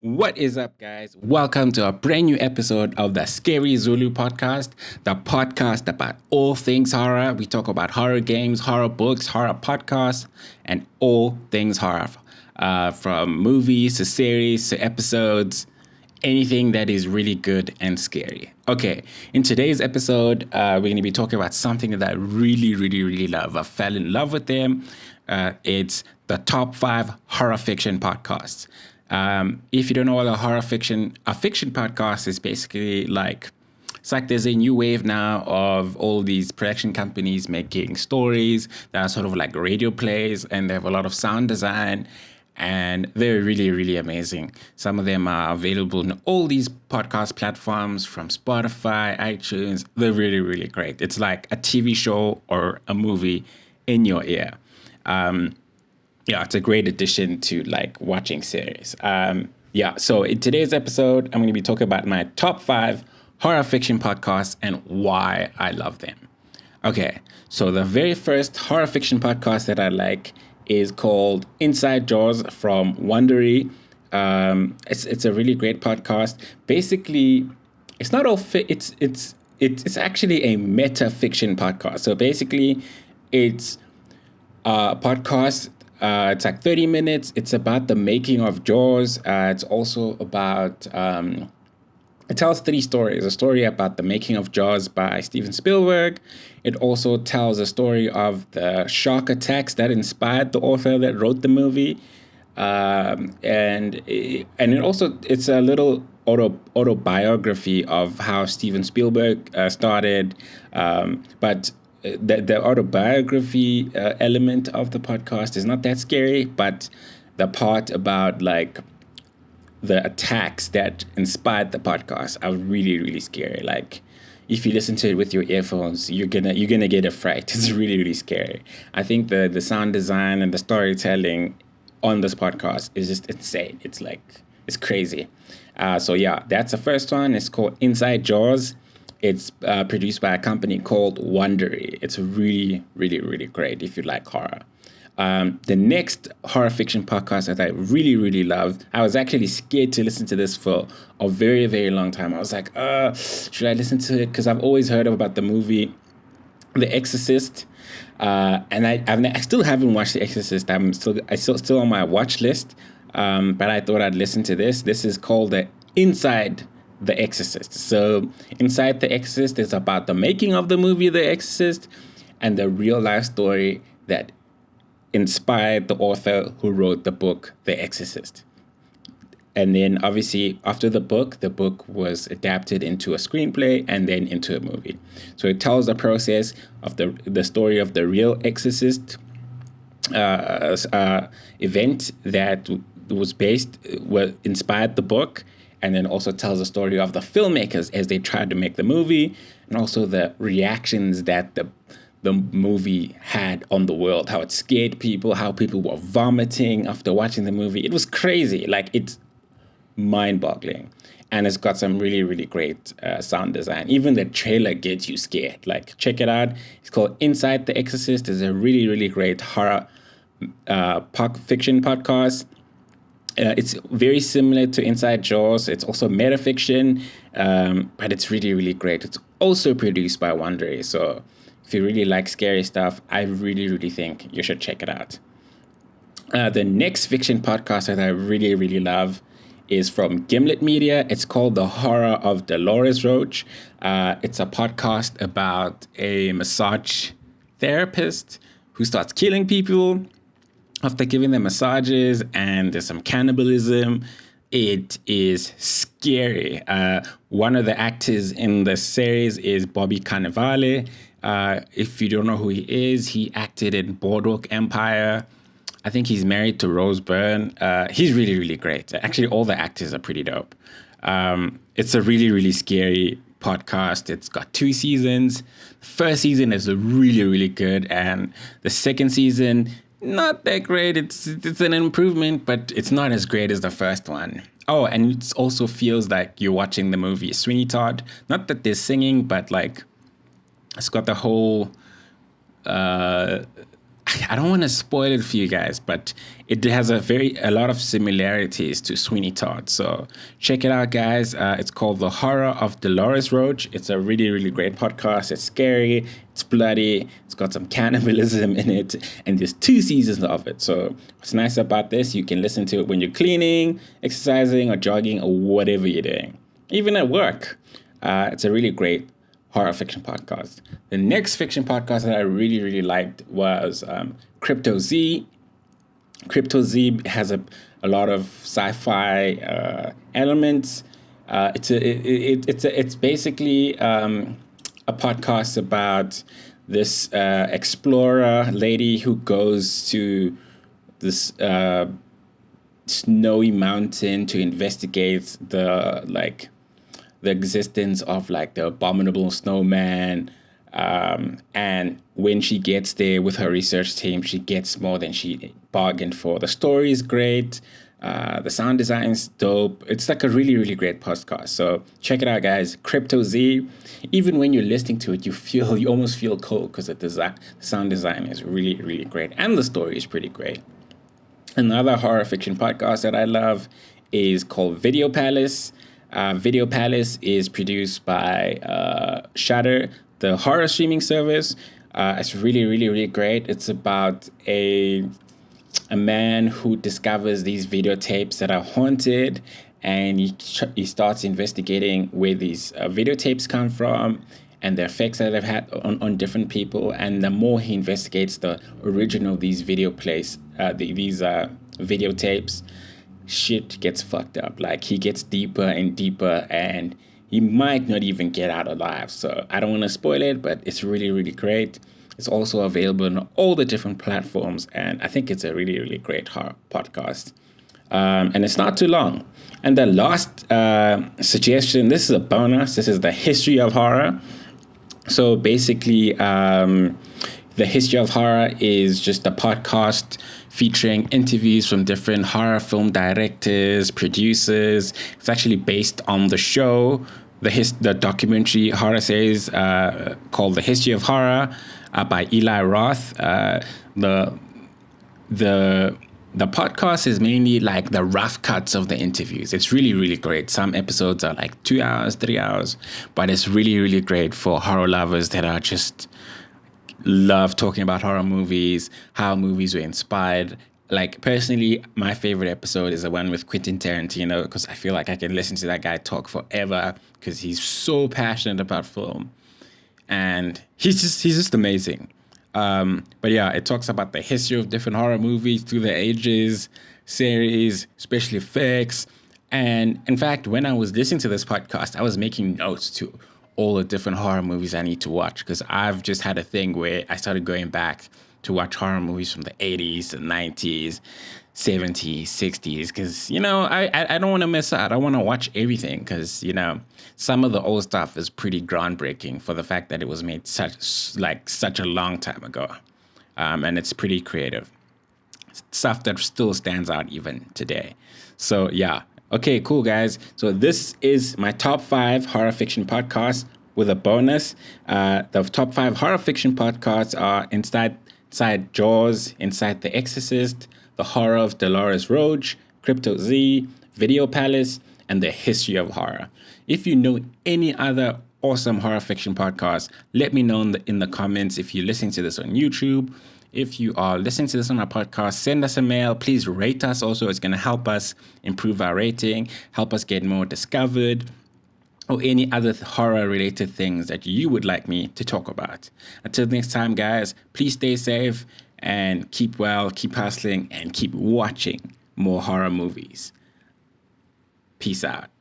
What is up, guys? Welcome to a brand new episode of the Scary Zulu podcast, the podcast about all things horror. We talk about horror games, horror books, horror podcasts, and all things horror. From movies to series to episodes, anything that is really good and scary. Okay, in today's episode, we're going to be talking about something that I really love. I fell in love with them. It's the top 5 horror fiction podcasts. If you don't know what a fiction podcast is, basically it's like there's a new wave now of all these production companies making stories that are sort of like radio plays, and they have a lot of sound design, and they're really amazing. Some of them are available on all these podcast platforms from Spotify, iTunes. They're really great. It's like a TV show or a movie in your ear. Yeah, it's a great addition to like watching series. So in today's episode, I'm going to be talking about my top 5 horror fiction podcasts and why I love them. Okay, so the very first horror fiction podcast that I like is called Inside Jaws from Wondery. It's a really great podcast. Basically, it's not all it's actually a meta fiction podcast. So basically, it's a podcast. It's like 30 minutes. It's about the making of Jaws. It's also about, it tells 3 stories. A story about the making of Jaws by Steven Spielberg. It also tells a story of the shark attacks that inspired the author that wrote the movie. And it's a little autobiography of how Steven Spielberg started. But the autobiography element of the podcast is not that scary, but the part about like the attacks that inspired the podcast are really scary. Like if you listen to it with your earphones, you're gonna get a fright. It's really scary. I think the sound design and the storytelling on this podcast is just insane. It's crazy. So yeah, that's the first one. It's called Inside Jaws. It's produced by a company called Wondery. It's really great if you like horror. The next horror fiction podcast that I really love, I was actually scared to listen to this for a very long time. I was like, should I listen to it? Because I've always heard about the movie The Exorcist. And I still haven't watched The Exorcist. I'm still on my watch list. But I thought I'd listen to this. This is called Inside The Exorcist. So Inside The Exorcist is about the making of the movie The Exorcist and the real life story that inspired the author who wrote the book The Exorcist. And then obviously after the book was adapted into a screenplay and then into a movie. So it tells the process of the story of the real Exorcist event that inspired the book, and then also tells the story of the filmmakers as they tried to make the movie, and also the reactions that the movie had on the world, how it scared people, how people were vomiting after watching the movie. It was crazy. Like, it's mind-boggling. And it's got some really great sound design. Even the trailer gets you scared. Like, check it out. It's called Inside The Exorcist. It's a really great horror fiction podcast. It's very similar to Inside Jaws. It's also metafiction, but it's really great. It's also produced by Wondery. So if you really like scary stuff, I really think you should check it out. The next fiction podcast that I really love is from Gimlet Media. It's called The Horror of Dolores Roach. It's a podcast about a massage therapist who starts killing people after giving them massages, and there's some cannibalism. It is scary. One of the actors in the series is Bobby Cannavale. If you don't know who he is, he acted in Boardwalk Empire. I think he's married to Rose Byrne. He's really great. Actually, all the actors are pretty dope. It's a really scary podcast. It's got 2 seasons. The first season is really good, and the second season, not that great. It's an improvement, but it's not as great as the first one. Oh, and it also feels like you're watching the movie Sweeney Todd. Not that they're singing, but like it's got the whole I don't want to spoil it for you guys, but it has a lot of similarities to Sweeney Todd. So check it out, guys. It's called The Horror of Dolores Roach. It's a really, really great podcast. It's scary, it's bloody, it's got some cannibalism in it, and there's 2 seasons of it. So what's nice about this, you can listen to it when you're cleaning, exercising, or jogging, or whatever you're doing, even at work. It's a really great horror fiction podcast. The next fiction podcast that I really, really liked was Crypto Z. Crypto Z has a lot of sci-fi elements. It's basically a podcast about this explorer lady who goes to this snowy mountain to investigate the existence of like the abominable snowman. And when she gets there with her research team, she gets more than she bargained for. The story is great. The sound design is dope. It's like a really, really great podcast. So check it out, guys. Crypto Z. Even when you're listening to it, you almost feel cold because the sound design is really, really great. And the story is pretty great. Another horror fiction podcast that I love is called Video Palace. Video Palace is produced by Shudder, the horror streaming service. It's really, really, really great. It's about a man who discovers these videotapes that are haunted, and he starts investigating where these videotapes come from and the effects that they've had on different people. And the more he investigates the origin of these videotapes, shit gets fucked up. Like, he gets deeper and deeper, and he might not even get out alive. So I don't want to spoil it, but it's really, really great. It's also available on all the different platforms, and I think it's a really, really great horror podcast. And it's not too long. And the last suggestion, this is a bonus. This is the history of horror. So basically, the history of horror is just a podcast featuring interviews from different horror film directors, producers. It's actually based on the show, the documentary horror series called The History of Horror by Eli Roth. The podcast is mainly like the rough cuts of the interviews. It's really, really great. Some episodes are like 2 hours, 3 hours, but it's really, really great for horror lovers that are just love talking about horror movies, how movies were inspired. Like, personally, my favorite episode is the one with Quentin Tarantino, because I feel like I can listen to that guy talk forever because he's so passionate about film, and he's just amazing. But yeah, it talks about the history of different horror movies through the ages, series, special effects. And in fact, when I was listening to this podcast, I was making notes to all the different horror movies I need to watch, because I've just had a thing where I started going back to watch horror movies from the 80s, the 90s, 70s, 60s, because, I don't want to miss out. I want to watch everything, because, some of the old stuff is pretty groundbreaking for the fact that it was made such a long time ago. And it's pretty creative. Stuff that still stands out even today. So, yeah. Okay, cool, guys. So this is my top 5 horror fiction podcasts with a bonus. The top 5 horror fiction podcasts are Inside Jaws, Inside the Exorcist, The Horror of Dolores Roach, Crypto Z, Video Palace, and The History of Horror. If you know any other awesome horror fiction podcasts, let me know in the comments. If you're listening to this on YouTube, if you are listening to this on our podcast, send us a mail. Please rate us also. It's going to help us improve our rating, help us get more discovered, or any other horror-related things that you would like me to talk about. Until next time, guys, please stay safe and keep well, keep hustling, and keep watching more horror movies. Peace out.